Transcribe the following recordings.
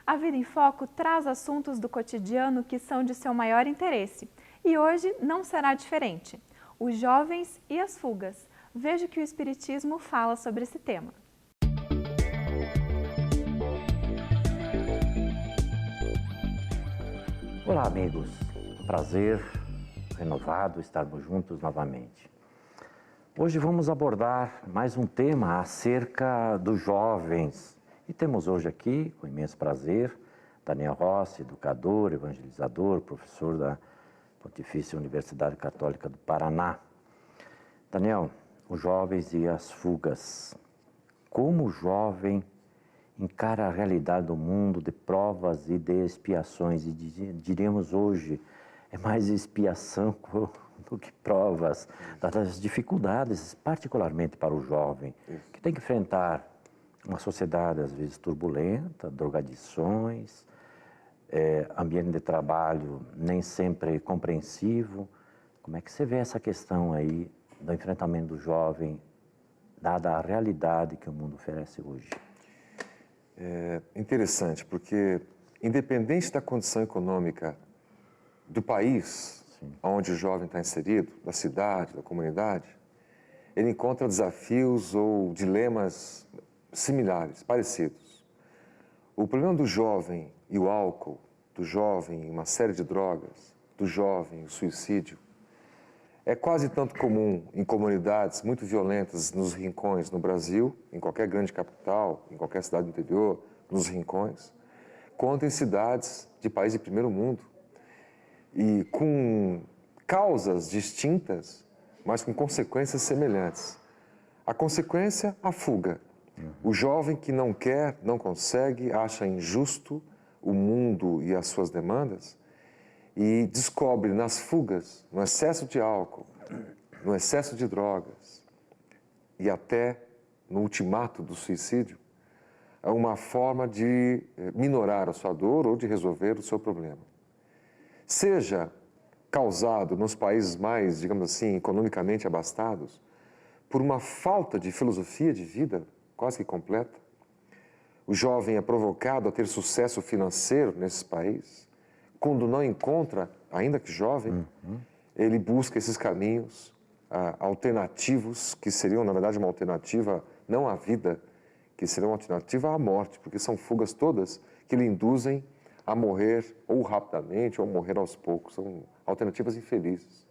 A Vida em Foco traz assuntos do cotidiano que são de seu maior interesse. E hoje não será diferente. Os jovens e as fugas. Veja o que o Espiritismo fala sobre esse tema. Olá, amigos. Um prazer renovado estarmos juntos novamente. Hoje vamos abordar mais um tema acerca dos jovens. E temos hoje aqui, com imenso prazer, Daniel Rossi, educador, evangelizador, professor da Pontifícia Universidade Católica do Paraná. Daniel, os jovens e as fugas. Como o jovem encara a realidade do mundo de provas e de expiações, e diríamos hoje, é mais expiação do que provas, das dificuldades, particularmente para o jovem, que tem que enfrentar uma sociedade às vezes turbulenta, drogadições, ambiente de trabalho nem sempre compreensivo. Como é que você vê essa questão aí do enfrentamento do jovem, dada a realidade que o mundo oferece hoje? É interessante, porque independente da condição econômica do país, sim, onde o jovem está inserido, da cidade, da comunidade, ele encontra desafios ou dilemas similares, parecidos. O problema do jovem e o álcool, do jovem e uma série de drogas, do jovem e o suicídio, é quase tanto comum em comunidades muito violentas nos rincões no Brasil, em qualquer grande capital, em qualquer cidade do interior, nos rincões, quanto em cidades de países de primeiro mundo. E com causas distintas, mas com consequências semelhantes. A consequência, a fuga. O jovem que não quer, não consegue, acha injusto o mundo e as suas demandas, e descobre nas fugas, no excesso de álcool, no excesso de drogas e até no ultimato do suicídio, uma forma de minorar a sua dor ou de resolver o seu problema. Seja causado nos países mais, digamos assim, economicamente abastados, por uma falta de filosofia de vida quase que completa. O jovem é provocado a ter sucesso financeiro nesses países. Quando não encontra, ainda que jovem, ele busca esses caminhos alternativos, que seriam, na verdade, uma alternativa não à vida, que seriam uma alternativa à morte, porque são fugas todas que lhe induzem a morrer ou rapidamente ou a morrer aos poucos. São alternativas infelizes.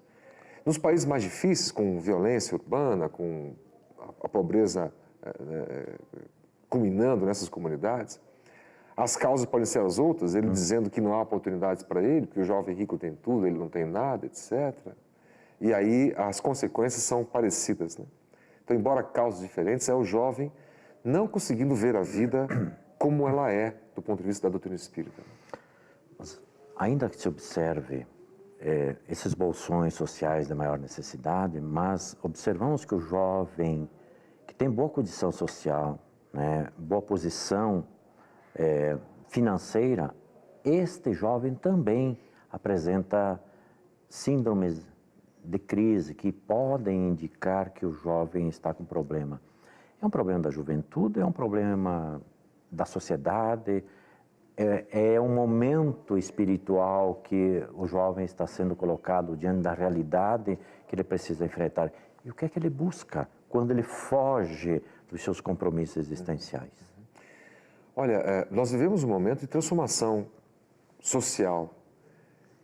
Nos países mais difíceis, com violência urbana, com a pobreza culminando nessas comunidades, as causas podem ser as outras, ele dizendo que não há oportunidades para ele, que o jovem rico tem tudo, ele não tem nada, etc. E aí as consequências são parecidas, né? Então, embora causas diferentes, é o jovem não conseguindo ver a vida como ela é, do ponto de vista da doutrina espírita. Mas, ainda que se observe esses bolsões sociais de maior necessidade, mas observamos que o jovem que tem boa condição social, né, boa posição financeira, este jovem também apresenta síndromes de crise que podem indicar que o jovem está com problema. É um problema da juventude, é um problema da sociedade, é um momento espiritual que o jovem está sendo colocado diante da realidade que ele precisa enfrentar. E o que é que ele busca quando ele foge dos seus compromissos existenciais? Olha, nós vivemos um momento de transformação social,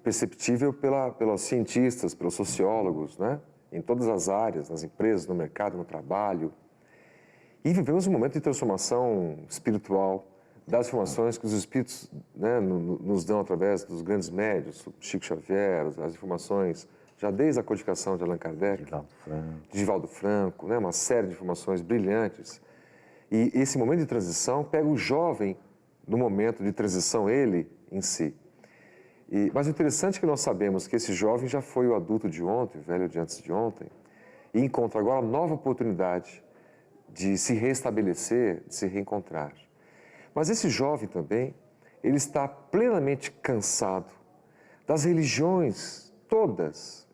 perceptível pelos cientistas, pelos sociólogos, né? Em todas as áreas, nas empresas, no mercado, no trabalho. E vivemos um momento de transformação espiritual, das informações que os espíritos, né, nos dão através dos grandes médios, Chico Xavier, as informações, já desde a codificação de Allan Kardec, de Divaldo Franco, né, uma série de informações brilhantes. E esse momento de transição pega o jovem no momento de transição, ele em si. Mas o interessante é que nós sabemos que esse jovem já foi o adulto de ontem, o velho de antes de ontem, e encontra agora nova oportunidade de se restabelecer, de se reencontrar. Mas esse jovem também, ele está plenamente cansado das religiões todas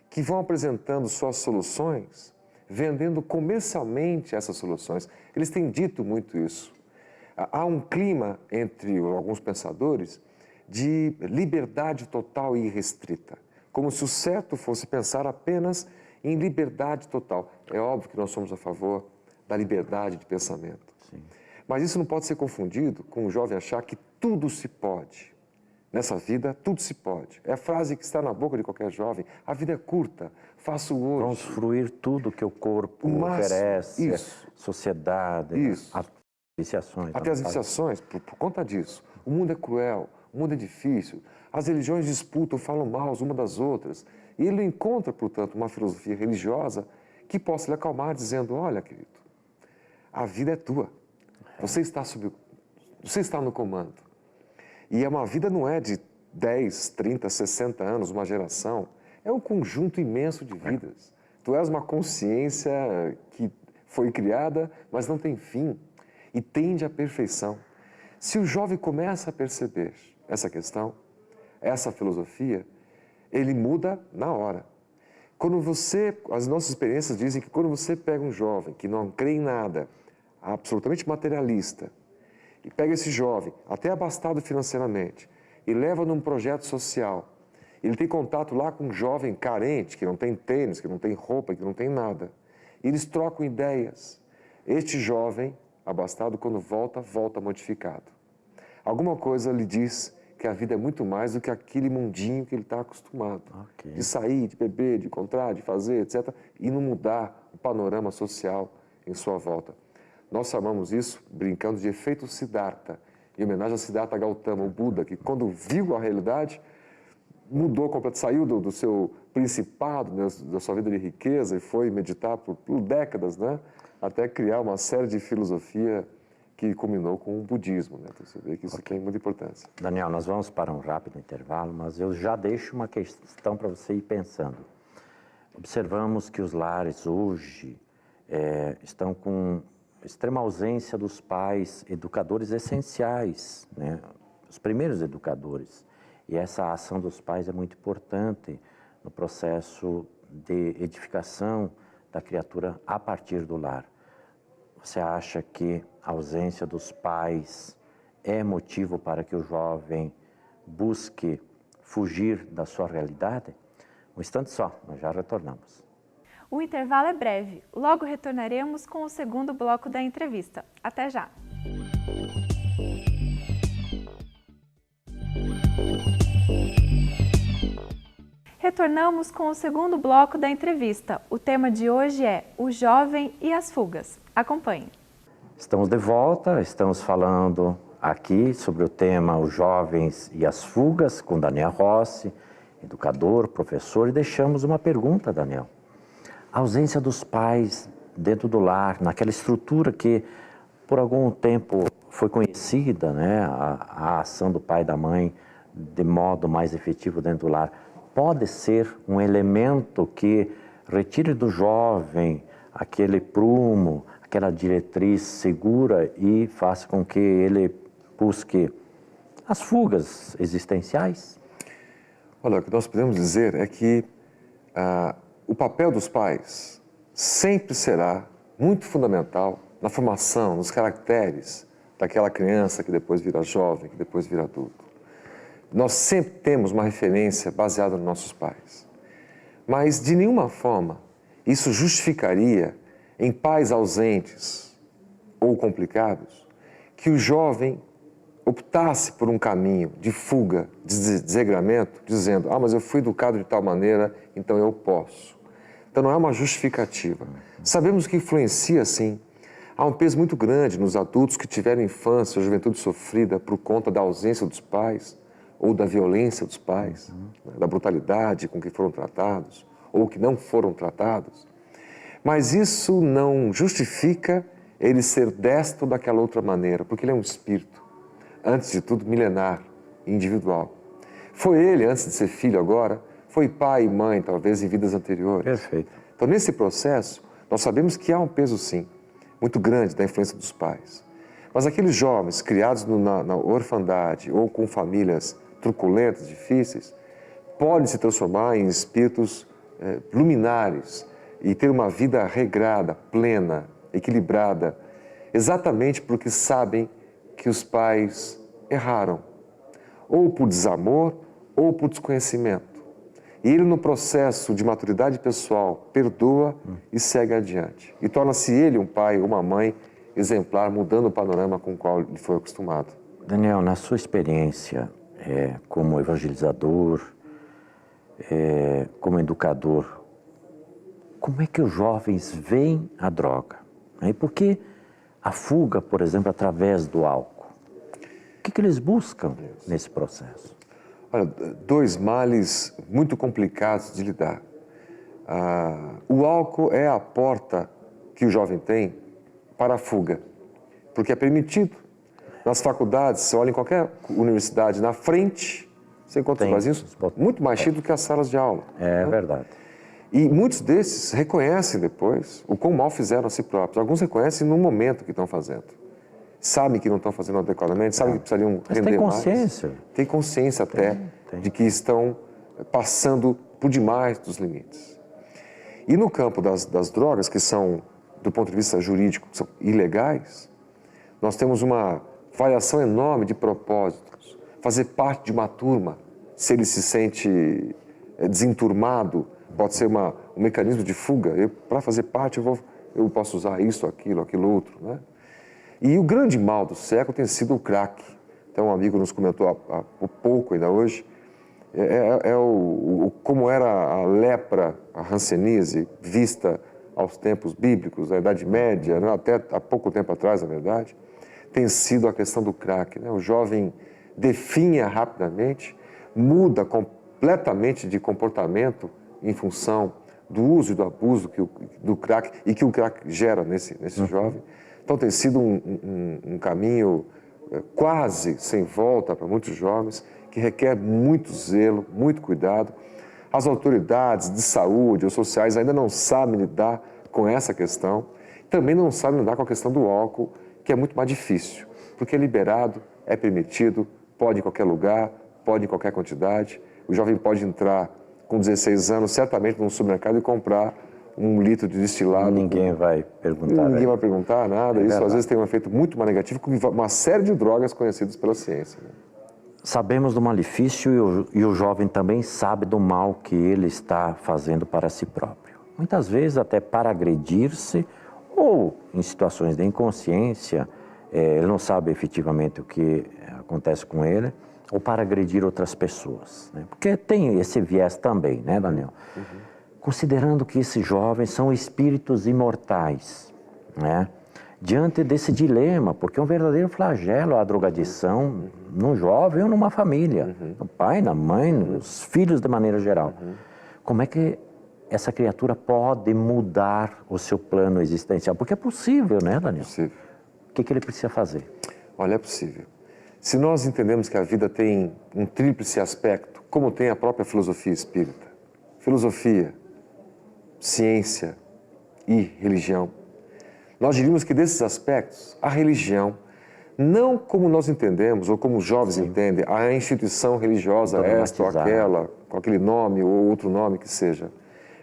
que vão apresentando suas soluções, vendendo comercialmente essas soluções. Eles têm dito muito isso. Há um clima entre alguns pensadores de liberdade total e irrestrita, como se o certo fosse pensar apenas em liberdade total. É óbvio que nós somos a favor da liberdade de pensamento. Sim. Mas isso não pode ser confundido com o jovem achar que tudo se pode. Nessa vida, tudo se pode. É a frase que está na boca de qualquer jovem. A vida é curta, faça o hoje. Vamos fruir tudo que o corpo O máximo, oferece, isso. Sociedade, Isso. as viciações. Até as viciações, por conta disso. O mundo é cruel, o mundo é difícil. As religiões disputam, falam mal umas das outras. E ele não encontra, portanto, uma filosofia religiosa que possa lhe acalmar, dizendo, olha, querido, a vida é tua. Você está no comando. E uma vida não é de 10, 30, 60 anos, uma geração. É um conjunto imenso de vidas. Tu és uma consciência que foi criada, mas não tem fim. E tende à perfeição. Se o jovem começa a perceber essa questão, essa filosofia, ele muda na hora. As nossas experiências dizem que quando você pega um jovem que não crê em nada, absolutamente materialista, e pega esse jovem, até abastado financeiramente, e leva num projeto social, ele tem contato lá com um jovem carente, que não tem tênis, que não tem roupa, que não tem nada. E eles trocam ideias. Este jovem, abastado, quando volta, volta modificado. Alguma coisa lhe diz que a vida é muito mais do que aquele mundinho que ele está acostumado. Okay. De sair, de beber, de encontrar, de fazer, etc. E não mudar o panorama social em sua volta. Nós chamamos isso, brincando, de efeito Siddhartha, em homenagem a Siddhartha Gautama, o Buda, que quando viu a realidade, mudou completamente, saiu do seu principado, né, da sua vida de riqueza e foi meditar por décadas, né, até criar uma série de filosofia que culminou com o budismo. Né? Então, você vê que isso tem muita importância. Daniel, nós vamos para um rápido intervalo, mas eu já deixo uma questão para você ir pensando. Observamos que os lares hoje estão com extrema ausência dos pais, educadores essenciais, né? Os primeiros educadores. E essa ação dos pais é muito importante no processo de edificação da criatura a partir do lar. Você acha que a ausência dos pais é motivo para que o jovem busque fugir da sua realidade? Um instante só, nós já retornamos. O intervalo é breve. Logo retornaremos com o segundo bloco da entrevista. Até já! Retornamos com o segundo bloco da entrevista. O tema de hoje é o jovem e as fugas. Acompanhe. Estamos de volta, estamos falando aqui sobre o tema os jovens e as fugas com Daniel Rossi, educador, professor, e deixamos uma pergunta, Daniel. A ausência dos pais dentro do lar, naquela estrutura que por algum tempo foi conhecida, né, a ação do pai e da mãe de modo mais efetivo dentro do lar, pode ser um elemento que retire do jovem aquele prumo, aquela diretriz segura e faça com que ele busque as fugas existenciais? Olha, o que nós podemos dizer é que o papel dos pais sempre será muito fundamental na formação, nos caracteres daquela criança que depois vira jovem, que depois vira adulto. Nós sempre temos uma referência baseada nos nossos pais. Mas, de nenhuma forma, isso justificaria, em pais ausentes ou complicados, que o jovem optasse por um caminho de fuga, de desregramento, dizendo, mas eu fui educado de tal maneira, então eu posso. Então não é uma justificativa. Sabemos que influencia, sim. Há um peso muito grande nos adultos que tiveram infância ou juventude sofrida por conta da ausência dos pais, ou da violência dos pais, da brutalidade com que foram tratados, ou que não foram tratados. Mas isso não justifica ele ser destro daquela outra maneira, porque ele é um espírito, antes de tudo, milenar, individual. Foi ele, antes de ser filho agora, foi pai e mãe, talvez, em vidas anteriores. Perfeito. Então, nesse processo, nós sabemos que há um peso, sim, muito grande da influência dos pais. Mas aqueles jovens criados na orfandade ou com famílias truculentas, difíceis, podem se transformar em espíritos luminares e ter uma vida regrada, plena, equilibrada, exatamente porque sabem que os pais erraram, ou por desamor, ou por desconhecimento. E ele, no processo de maturidade pessoal, perdoa e segue adiante. E torna-se ele um pai, uma mãe exemplar, mudando o panorama com o qual ele foi acostumado. Daniel, na sua experiência como evangelizador, como educador, como é que os jovens veem a droga? E por que a fuga, por exemplo, através do álcool? O que eles buscam nesse processo? Olha, dois males muito complicados de lidar. O álcool é a porta que o jovem tem para a fuga, porque é permitido. Nas faculdades, você olha em qualquer universidade, na frente, você encontra os barzinhos muito mais cheios do que as salas de aula. É verdade. E muitos desses reconhecem depois o quão mal fizeram a si próprios. Alguns reconhecem no momento que estão fazendo. Sabem que não estão fazendo adequadamente, sabem que precisariam Mas render tem mais. consciência. Tem consciência até de que estão passando por demais dos limites. E no campo das drogas, que são, do ponto de vista jurídico, são ilegais, nós temos uma variação enorme de propósitos. Fazer parte de uma turma, se ele se sente desenturmado, pode ser um mecanismo de fuga. Para fazer parte, eu posso usar isso, aquilo outro, né? E o grande mal do século tem sido o crack. Então, um amigo nos comentou há pouco, ainda hoje, como era a lepra, a hanseníase, vista aos tempos bíblicos, na Idade Média, né? Até há pouco tempo atrás, na verdade, tem sido a questão do crack, né? O jovem definha rapidamente, muda completamente de comportamento em função do uso e do abuso do crack e que o crack gera nesse jovem. Então tem sido um caminho quase sem volta para muitos jovens, que requer muito zelo, muito cuidado. As autoridades de saúde ou sociais ainda não sabem lidar com essa questão, também não sabem lidar com a questão do álcool, que é muito mais difícil, porque é liberado, é permitido, pode em qualquer lugar, pode em qualquer quantidade. O jovem pode entrar com 16 anos, certamente, num supermercado e comprar 1 litro de destilado. Ninguém vai perguntar. Ninguém vai perguntar nada. Isso, às vezes, tem um efeito muito mais negativo que uma série de drogas conhecidas pela ciência, né? Sabemos do malefício e o jovem também sabe do mal que ele está fazendo para si próprio. Muitas vezes até para agredir-se ou em situações de inconsciência, ele não sabe efetivamente o que acontece com ele, ou para agredir outras pessoas, né? Porque tem esse viés também, né, Daniel? Considerando que esses jovens são espíritos imortais, né? Diante desse dilema, porque é um verdadeiro flagelo a drogadição num jovem ou numa família, no pai, na mãe, nos filhos de maneira geral. Como é que essa criatura pode mudar o seu plano existencial? Porque é possível, né, Daniel? É possível. O que ele precisa fazer? Olha, é possível. Se nós entendemos que a vida tem um tríplice aspecto, como tem a própria filosofia espírita, filosofia, ciência e religião, nós diríamos que desses aspectos, a religião, não como nós entendemos, ou como os jovens entendem, a instituição religiosa, esta ou aquela, com aquele nome ou outro nome que seja,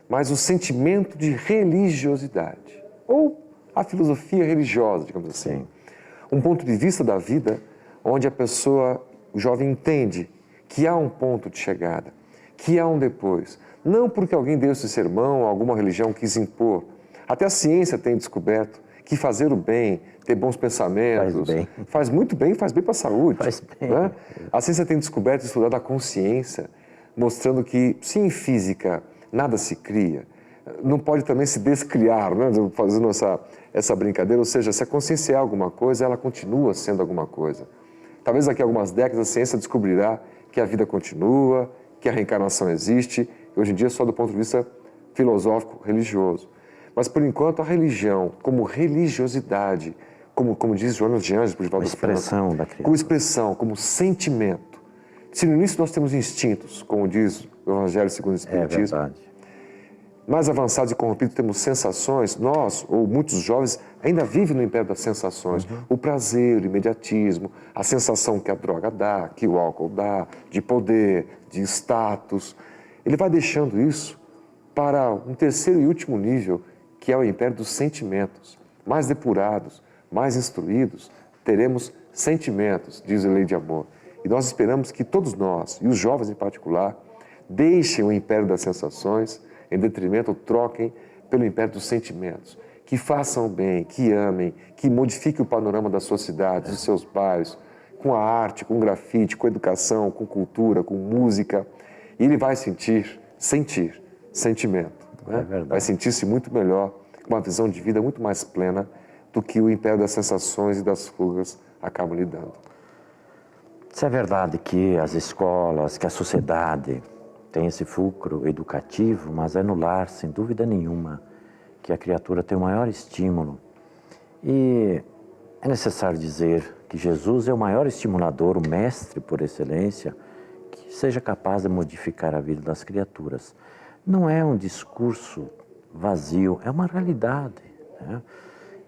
mas o sentimento de religiosidade, ou a filosofia religiosa, digamos assim. Sim. Um ponto de vista da vida onde a pessoa, o jovem, entende que há um ponto de chegada, que há um depois. Não porque alguém deu esse sermão, alguma religião quis impor. Até a ciência tem descoberto que fazer o bem, ter bons pensamentos, faz muito bem, faz bem para a saúde. Faz bem. Né? A ciência tem descoberto e estudado a consciência, mostrando que, se em física nada se cria, não pode também se descriar, né? Fazendo essa brincadeira, ou seja, se a consciência é alguma coisa, ela continua sendo alguma coisa. Talvez daqui a algumas décadas a ciência descobrirá que a vida continua, que a reencarnação existe, hoje em dia só do ponto de vista filosófico, religioso. Mas, por enquanto, a religião, como religiosidade, como diz Jonas de Anjos, por a expressão da criatura. como expressão, como sentimento. Se no início nós temos instintos, como diz o Evangelho segundo o Espiritismo, É verdade. mais avançados e corrompidos temos sensações, nós, ou muitos jovens, ainda vivem no império das sensações. O prazer, o imediatismo, a sensação que a droga dá, que o álcool dá, de poder, de status. Ele vai deixando isso para um terceiro e último nível, que é o império dos sentimentos. Mais depurados, mais instruídos, teremos sentimentos, diz a lei de amor. E nós esperamos que todos nós, e os jovens em particular, deixem o império das sensações em detrimento, ou troquem pelo império dos sentimentos. Que façam bem, que amem, que modifiquem o panorama das suas cidades, dos seus bairros, com a arte, com o grafite, com a educação, com cultura, com música. E ele vai sentir sentimento. Né? É verdade. Vai sentir-se muito melhor, com uma visão de vida muito mais plena do que o império das sensações e das fugas acabam lhe dando. Se é verdade que as escolas, que a sociedade tem esse fulcro educativo, mas é no lar, sem dúvida nenhuma, que a criatura tem o maior estímulo. E é necessário dizer que Jesus é o maior estimulador, o mestre por excelência, que seja capaz de modificar a vida das criaturas. Não é um discurso vazio, é uma realidade. Né?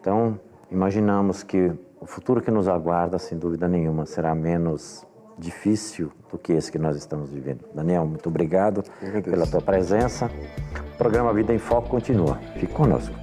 Então, imaginamos que o futuro que nos aguarda, sem dúvida nenhuma, será menos difícil do que esse que nós estamos vivendo. Daniel, muito obrigado pela tua presença. O programa Vida em Foco continua. Fique conosco.